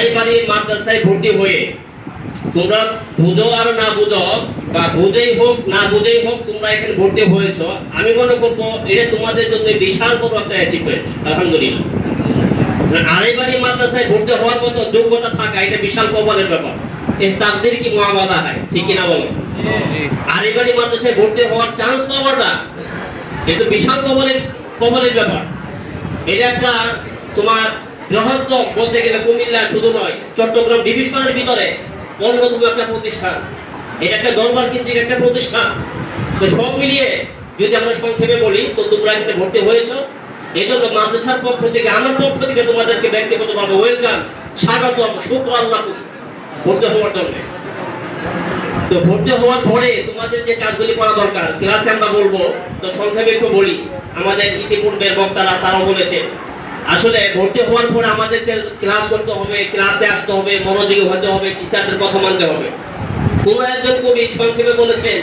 আড়াইবাড়ির মাদ্রাসায় ভর্তি হয়ে তোমরা বুঝো আর না বুঝো, বা বুঝেই হোক না বুঝেই হোক, তোমরা এখানে ভর্তি হয়েছো, আমি মনে করবো এটা তোমাদের জন্য বিশাল বড় একটা অ্যাচিভমেন্ট। আলহামদুলিল্লাহ। আড়াইবাড়ি মাদ্রাসায় ভর্তি হওয়ার মতো যোগ্যতা থাকা এটা বিশাল কপালের ব্যাপার। এই তাকদীর কি মুআমালা হয়, ঠিক কি না বলো? আড়াইবাড়ি মাদ্রাসায় ভর্তি হওয়ার চান্স পাওয়াটা এটা বিশাল কপালের ব্যাপার। এটা একটা তোমার বৃহত্তম বলতে গেলে কুমিল্লা শুধু নয়, চট্টগ্রাম ডিভিশনের ভিতরে অন্যতম একটা প্রতিষ্ঠান। এটা একটা দরবার কেন্দ্রিক একটা প্রতিষ্ঠান। তো সব মিলিয়ে যদি আমরা সংক্ষেপে বলি, তো তোমরা এখানে ভর্তি হয়েছো, এই জন্য মাদ্রাসার পক্ষ থেকে, আমার পক্ষ থেকে তোমাদেরকে ব্যক্তিগতভাবে ওয়েলকাম, স্বাগতম, শুকর আল্লাহ ভর্তি হওয়ার জন্য। তো ভর্তি হওয়ার পরে তোমাদের যে কাজগুলি করা দরকার ক্লাসে আমরা বলবো, তো সংক্ষেপে একটু বলি। আমাদের ইতিপূর্বের বক্তারা তারাও বলেছে, আসলে ভর্তি হওয়ার পরে আমাদেরকে ক্লাস করতে হবে, ক্লাসে আসতে হবে, মনোযোগী হতে হবে, টিচারদের কথা মানতে হবে। কোনো একজন কবি সংক্ষেপে বলেছেন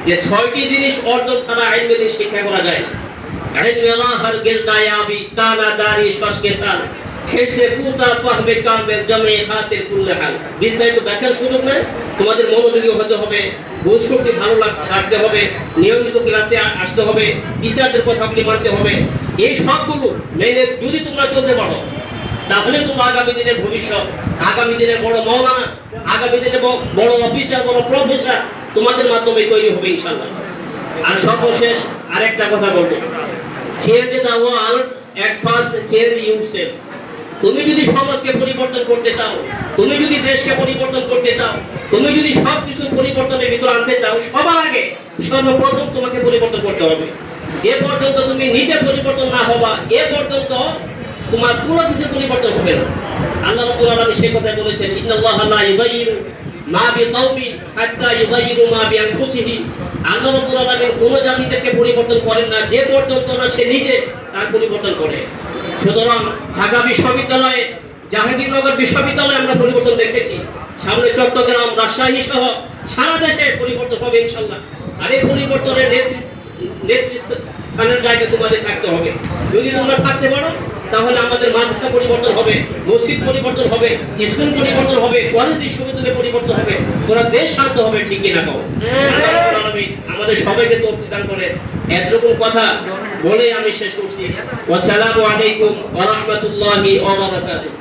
যে 6টি জিনিস অর্জন ছাড়া ইলমে দিন শিক্ষা করা যায়। ইলমে আল্লাহ হারগিজ নায়াবি তানা দারি শশকেশান হেসে কুতা ফাহমে কামেল জমে হাতের কুল্লে হাল। বিস্তারিত ব্যাখ্যার সুযোগ নেই। তোমাদের মনোযোগী হতে হবে, বোধ শক্তি ভালো রাখতে হবে, নিয়মিত ক্লাসে আসতে হবে, টিচারদের কথাগুলি মানতে হবে। এই সবগুলো মেনে যদি তোমরা চলতে পারো, তাহলে তোমরা আগামী দিনের ভবিষ্যৎ, আগামী দিনের বড় মাওলানা, আগামী দিনের বড় অফিসার, বড় প্রফেসর তোমাদের মাধ্যমে তৈরি হবে ইনশাআল্লাহ। আর সর্বশেষ আরেকটা কথা বলবো, change the world at first change yourself. তুমি যদি সমাজকে পরিবর্তন করতে চাও, তুমি যদি দেশকে পরিবর্তন করতে চাও, তুমি যদি সবকিছু পরিবর্তনের ভিতর আনতে চাও, সবার আগে সর্বপ্রথম তোমাকে পরিবর্তন করতে হবে। এ পর্যন্ত তুমি নিজে পরিবর্তন না হবা, এ পর্যন্ত তোমার কোনো কিছু পরিবর্তন হবে না। আল্লাহ রাব্বুল আলামিন সেই কথা বলেছেন, ইন্নাল্লাহা লা ইউগাইয়িরু মা বিকাওমিন হাত্তা ইউগাইয়িরু মা বিআনফুসিহিম। আল্লাহ রাব্বুল আলামিন কোন জাতিদেরকে পরিবর্তন করেন না যে পর্যন্ত না সে নিজে তার পরিবর্তন করে। সুতরাং ঢাকা বিশ্ববিদ্যালয়ে, জাহাঙ্গীরনগর বিশ্ববিদ্যালয়ে আমরা পরিবর্তন দেখেছি, সামনে চট্টগ্রাম, রাজশাহী সহ সারা দেশে পরিবর্তন হবে ইনশাআল্লাহ। আর এই পরিবর্তনের নেতৃস্থানের জায়গায় তোমাদের থাকতে হবে। যদি তোমরা থাকতে পারো, তাহলে আমাদের মাদ্রাসা পরিবর্তন হবে, মসজিদ পরিবর্তন হবে, স্কুল পরিবর্তন হবে, কলেজ বিশ্ববিদ্যালয় পরিবর্তন হবে, পুরো দেশ শান্ত হবে, ঠিক কিনা কও? আল্লাহ রাব্বুল আলামিন আমাদের সবাইকে তৌফিক দান করে। এতটুকু কথা বলে আমি শেষ করছি। ওয়াসসালামু আলাইকুম ওয়া রাহমাতুল্লাহি ওয়া বারাকাতুহু।